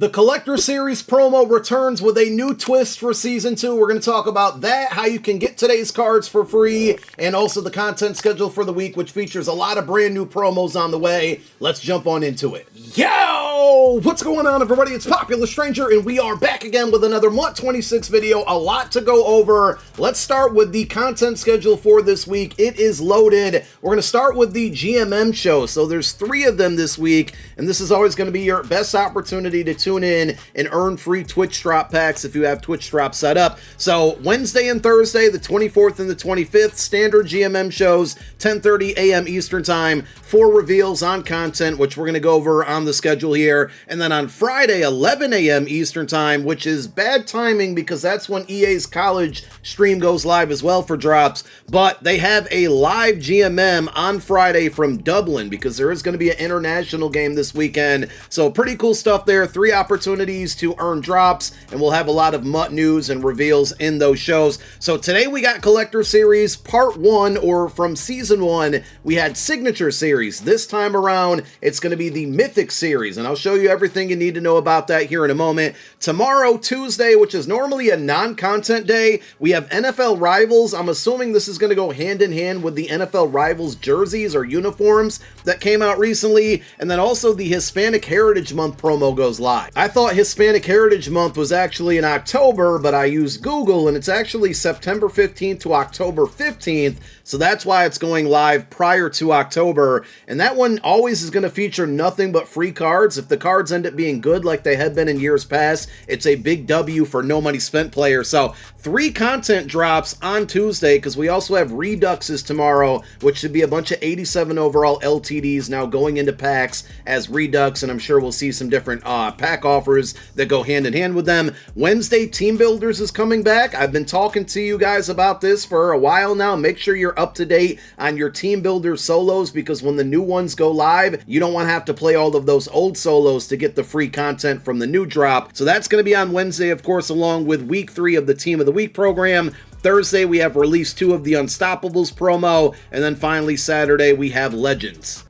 The Collector Series promo returns with a new twist for Season 2. We're going to talk about that, how you can get today's cards for free, and also the content schedule for the week, which features a lot of brand new promos on the way. Let's jump on into it. Yo! What's going on, everybody? It's Popular Stranger, and we are back again with another Month 26 video. A lot to go over. Let's start with the content schedule for this week. It is loaded. We're going to start with the GMM show. So there's 3 of them this week, and this is always going to be your best opportunity to tune in and earn free Twitch drop packs if you have Twitch drop set up. So Wednesday and Thursday, the 24th and the 25th, standard GMM shows, 10:30 a.m. Eastern time, 4 reveals on content, which we're going to go over on the schedule here. And then on Friday, 11 a.m. Eastern time, which is bad timing because that's when EA's college stream goes live as well for drops. But they have a live GMM on Friday from Dublin because there is going to be an international game this weekend. So pretty cool stuff there. 3 opportunities to earn drops, and we'll have a lot of MUT news and reveals in those shows. So today we got Collector Series Part 1, or from Season 1, we had Signature Series. This time around, it's going to be the Mythic Series, and I'll show you everything you need to know about that here in a moment. Tomorrow, Tuesday, which is normally a non-content day, we have NFL Rivals. I'm assuming this is going to go hand in hand with the NFL Rivals jerseys or uniforms that came out recently, and then also the Hispanic Heritage Month promo goes live. I thought Hispanic Heritage Month was actually in October, but I used Google, and it's actually September 15th to October 15th, so that's why it's going live prior to October. And that one always is going to feature nothing but free cards. If the cards end up being good like they have been in years past, it's a big W for no money spent players. So 3 content drops on Tuesday, because we also have Reduxes tomorrow, which should be a bunch of 87 overall LTDs now going into packs as Redux, and I'm sure we'll see some different pack offers that go hand in hand with them. Wednesday, Team Builders is coming back. I've been talking to you guys about this for a while now. Make sure you're up to date on your Team Builder solos, because when the new ones go live, you don't want to have to play all of those old solos to get the free content from the new drop. So that's going to be on Wednesday, of course, along with week 3 of the Team of the Week program. Thursday, we have release 2 of the Unstoppables promo, and then finally Saturday, we have Legends.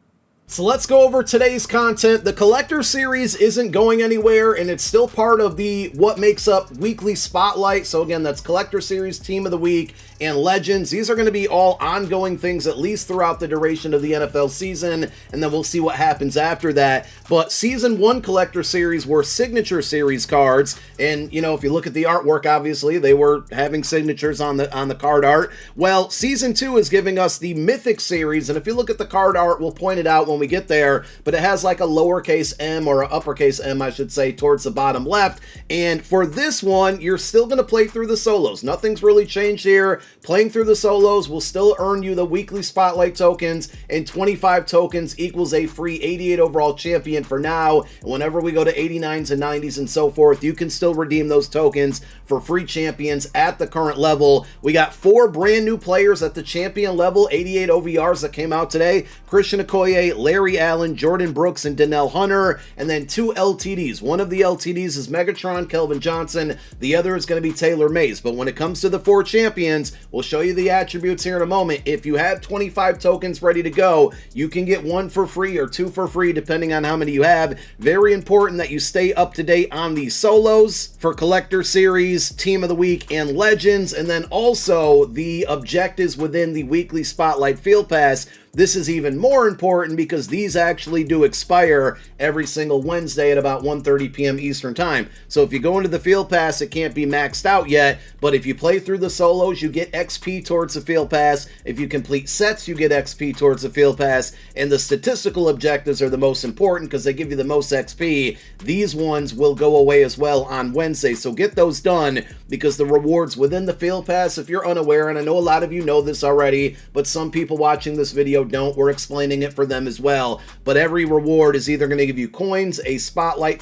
So let's go over today's content. The Collector Series isn't going anywhere, and it's still part of the what makes up weekly spotlight. So again, that's Collector Series, Team of the Week, and Legends. These are going to be all ongoing things, at least throughout the duration of the NFL season, and then we'll see what happens after that. But Season 1 Collector Series were Signature Series cards, and you know, if you look at the artwork, obviously they were having signatures on the card art. Well, Season 2 is giving us the Mythic Series, and if you look at the card art, we'll point it out when we get there, but it has like a lowercase m, or an uppercase M, I should say, towards the bottom left. And for this one, you're still going to play through the solos. Nothing's really changed here. Playing through the solos will still earn you the weekly spotlight tokens, and 25 tokens equals a free 88 overall champion for now. And whenever we go to 89s and 90s and so forth, you can still redeem those tokens for free champions at the current level. We got 4 brand new players at the champion level, 88 OVRs that came out today. Christian Okoye, Larry Allen, Jordan Brooks, and Donnell Hunter, and then 2 LTDs. One of the LTDs is Megatron, Kelvin Johnson. The other is going to be Taylor Mays. But when it comes to the 4 champions, we'll show you the attributes here in a moment. If you have 25 tokens ready to go, you can get 1 for free or 2 for free, depending on how many you have. Very important that you stay up to date on these solos for Collector Series, Team of the Week, and Legends, and then also the objectives within the weekly Spotlight Field Pass. This is even more important because these actually do expire every single Wednesday at about 1:30 p.m. Eastern Time. So if you go into the Field Pass, it can't be maxed out yet, but if you play through the solos, you get XP towards the Field Pass. If you complete sets, you get XP towards the Field Pass, and the statistical objectives are the most important because they give you the most XP. These ones will go away as well on Wednesday, so get those done because the rewards within the Field Pass, if you're unaware, and I know a lot of you know this already, but some people watching this video don't, we're explaining it for them as well. But every reward is either going to give you coins, a spotlight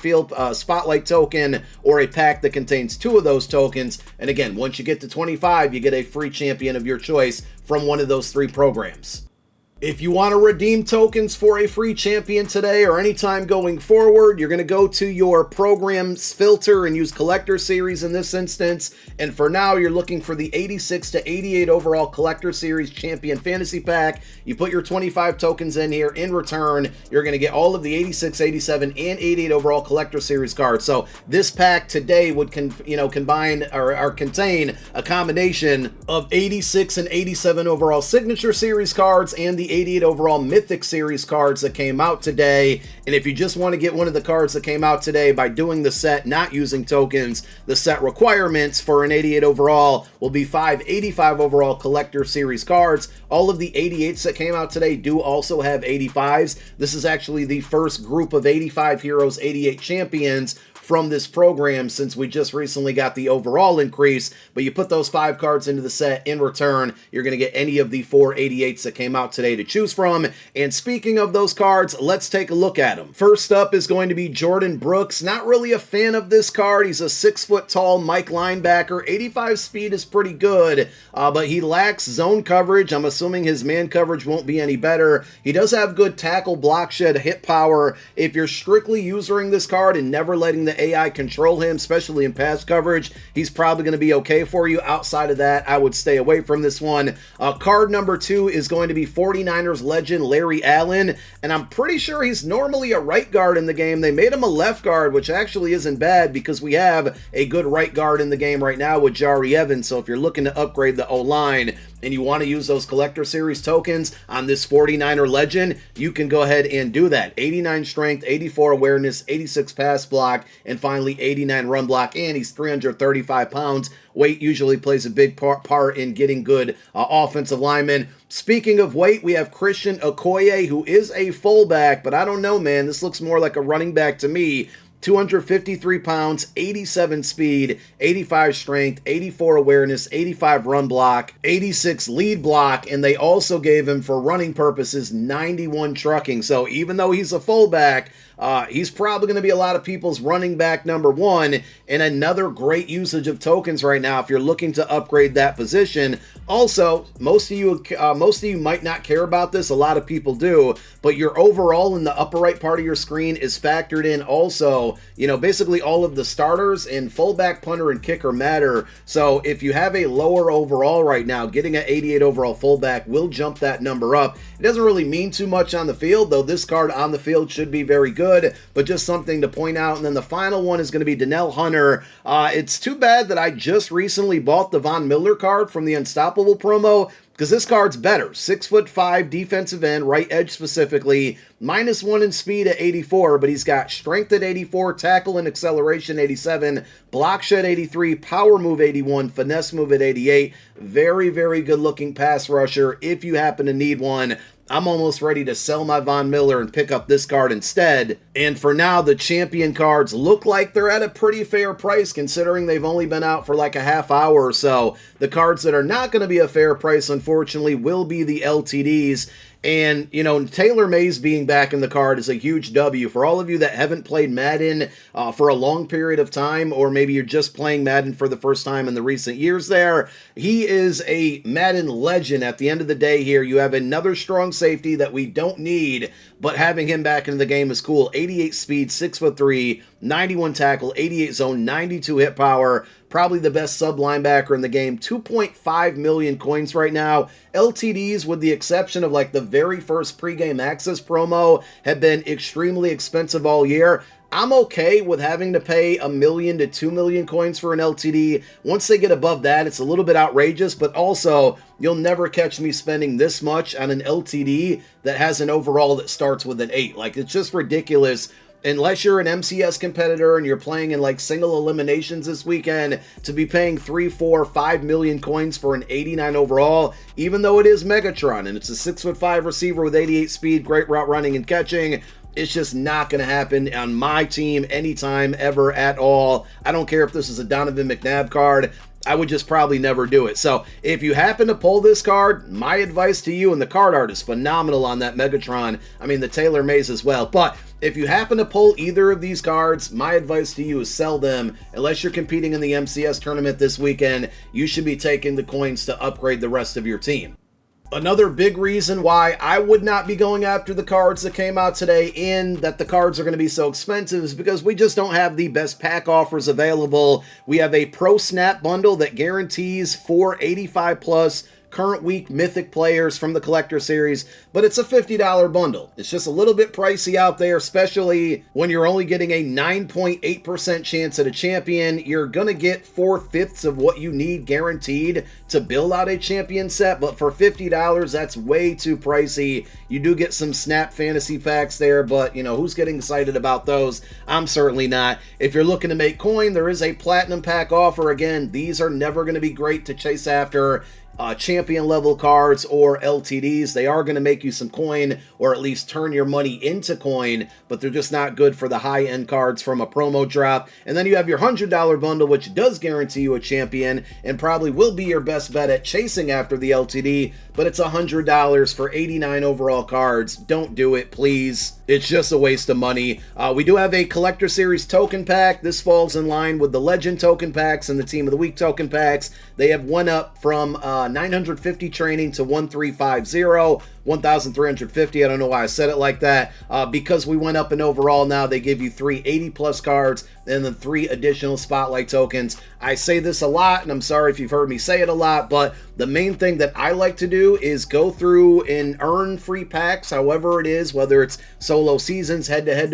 token, or a pack that contains 2 of those tokens. And again, once you get to 25, you get a free champion of your choice from one of those 3 programs. If you want to redeem tokens for a free champion today or anytime going forward, you're going to go to your program's filter and use Collector Series in this instance. And for now, you're looking for the 86 to 88 overall Collector Series Champion Fantasy Pack. You put your 25 tokens in here. In return, you're going to get all of the 86, 87, and 88 overall Collector Series cards. So this pack today would combine or contain a combination of 86 and 87 overall Signature Series cards and the 88 overall Mythic Series cards that came out today. And if you just want to get one of the cards that came out today by doing the set, not using tokens, the set requirements for an 88 overall will be 5 85 overall Collector Series cards. All of the 88s that came out today do also have 85s. This is actually the first group of 85 heroes, 88 champions from this program since we just recently got the overall increase. But you put those 5 cards into the set. In return, you're going to get any of the 4 88s that came out today to choose from. And speaking of those cards, let's take a look at them. First up is going to be Jordan Brooks. Not really a fan of this card. He's a 6-foot tall Mike linebacker. 85 speed is pretty good, but he lacks zone coverage. I'm assuming his man coverage won't be any better. He does have good tackle, block shed, hit power. If you're strictly using this card and never letting the AI control him, especially in pass coverage, he's probably going to be okay for you. Outside of that, I would stay away from this one. Card number 2 is going to be 49ers legend Larry Allen, and I'm pretty sure he's normally a right guard in the game. They made him a left guard, which actually isn't bad because we have a good right guard in the game right now with Jari Evans. So if you're looking to upgrade the O-line and you want to use those Collector Series tokens on this 49er legend, you can go ahead and do that. 89 strength, 84 awareness, 86 pass block, and finally 89 run block, and he's 335 pounds. Weight usually plays a big part in getting good offensive linemen. Speaking of weight, we have Christian Okoye, who is a fullback, but I don't know, man. This looks more like a running back to me. 253 pounds, 87 speed, 85 strength, 84 awareness, 85 run block, 86 lead block, and they also gave him, for running purposes, 91 trucking. So even though he's a fullback, he's probably going to be a lot of people's running back number 1, and another great usage of tokens right now if you're looking to upgrade that position. Also, most of you might not care about this. A lot of people do, but your overall in the upper right part of your screen is factored in also. Basically all of the starters and fullback, punter, and kicker matter. So if you have a lower overall right now, getting an 88 overall fullback will jump that number up. It doesn't really mean too much on the field, though this card on the field should be very good, but just something to point out. And then the final one is going to be Danielle Hunter. It's too bad that I just recently bought the Von Miller card from the Unstoppable promo, because this card's better. 6'5" defensive end, right edge specifically, -1 in speed at 84, but he's got strength at 84, tackle and acceleration 87, block shed 83, power move 81, finesse move at 88. Very, very good looking pass rusher if you happen to need one. I'm almost ready to sell my Von Miller and pick up this card instead. And for now, the champion cards look like they're at a pretty fair price considering they've only been out for like a half hour or so. The cards that are not going to be a fair price, unfortunately, will be the LTDs. And, Taylor Mays being back in the card is a huge W. For all of you that haven't played Madden for a long period of time, or maybe you're just playing Madden for the first time in the recent years there, he is a Madden legend at the end of the day here. You have another strong safety that we don't need, but having him back into the game is cool. 88 speed, 6'3", 91 tackle, 88 zone, 92 hit power. Probably the best sub linebacker in the game. 2.5 million coins right now. LTDs, with the exception of like the very first pregame access promo, have been extremely expensive all year. I'm okay with having to pay 1 million to 2 million coins for an LTD. Once they get above that, it's a little bit outrageous, but also you'll never catch me spending this much on an LTD that has an overall that starts with an 8. Like, it's just ridiculous. Unless you're an MCS competitor and you're playing in like single eliminations this weekend, to be paying 3, 4, 5 million coins for an 89 overall, even though it is Megatron and it's a 6'5" receiver with 88 speed, great route running and catching, it's just not going to happen on my team anytime, ever, at all. I don't care if this is a Donovan McNabb card. I would just probably never do it. So if you happen to pull this card, my advice to you, and the card art is phenomenal on that Megatron, I mean the Taylor Mays as well, but if you happen to pull either of these cards, my advice to you is sell them. Unless you're competing in the MCS tournament this weekend, you should be taking the coins to upgrade the rest of your team. Another big reason why I would not be going after the cards that came out today and that the cards are going to be so expensive is because we just don't have the best pack offers available. We have a Pro Snap bundle that guarantees 485 plus current week Mythic players from the Collector Series, but it's a $50 bundle. It's just a little bit pricey out there, especially when you're only getting a 9.8% chance at a champion. You're going to get 4/5 of what you need guaranteed to build out a champion set, but for $50, that's way too pricey. You do get some Snap Fantasy packs there, but you know, who's getting excited about those? I'm certainly not. If you're looking to make coin, there is a Platinum pack offer. Again, these are never going to be great to chase after champion level cards or LTDs. They are going to make you some coin, or at least turn your money into coin, but they're just not good for the high end cards from a promo drop. And then you have your $100 bundle, which does guarantee you a champion and probably will be your best bet at chasing after the LTD, but it's $100 for 89 overall cards. Don't do it, please. It's just a waste of money. We do have a Collector Series token pack. This falls in line with the Legend token packs and the Team of the Week token packs. They have went up from 950 training to 1350, 1,350. I don't know why I said it like that. Because we went up in overall now, they give you 380 plus cards and then 3 additional Spotlight tokens. I say this a lot, and I'm sorry if you've heard me say it a lot, but the main thing that I like to do is go through and earn free packs, however it is, whether it's solo seasons, head-to-head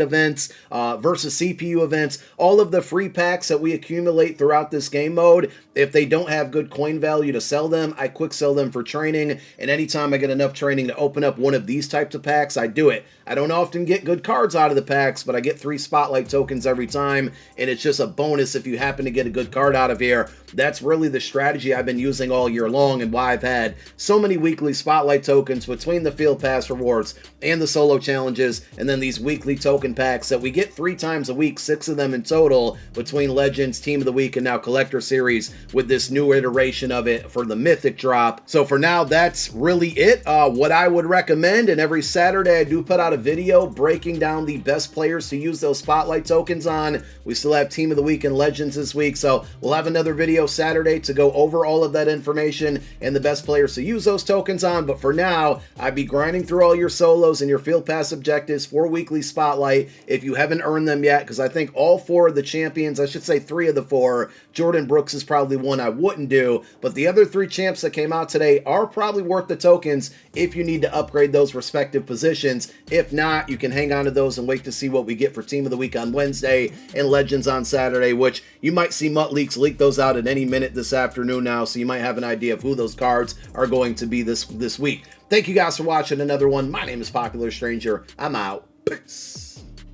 events, versus CPU events, all of the free packs that we accumulate throughout this game mode. If they don't have good coin value to sell them, I quick sell them for training, and anytime I get enough training to open up one of these types of packs, I do it. I don't often get good cards out of the packs, but I get 3 Spotlight tokens every time, and it's just a bonus if you happen to get a good card out of here. That's really the strategy I've been using all year long, and why I've had so many weekly Spotlight tokens between the Field Pass rewards and the solo challenges, and then these weekly token packs that we get 3 times a week, 6 of them in total, between Legends, Team of the Week, and now Collector Series, with this new iteration of it for the Mythic drop. So for now, that's really it. What I would recommend, and every Saturday I do put out a video breaking down the best players to use those Spotlight tokens on. We still have Team of the Week and Legends this week, so we'll have another video Saturday to go over all of that information and the best players to use those tokens on. But for now, I'd be grinding through all your solos and your Field Pass objectives for weekly Spotlight if you haven't earned them yet, because I think all 4 of the champions, I should say 3 of the 4, Jordan Brooks is probably one I wouldn't do, but the other 3 champs that came out today are probably worth the tokens if you need to upgrade those respective positions. If not, you can hang on to those and wait to see what we get for Team of the Week on Wednesday and Legends on Saturday, which you might see Mutt Leaks leak those out at any minute this afternoon now, so you might have an idea of who those cards are going to be this week. Thank you guys for watching another one. My name is Popular Stranger. I'm out. Peace.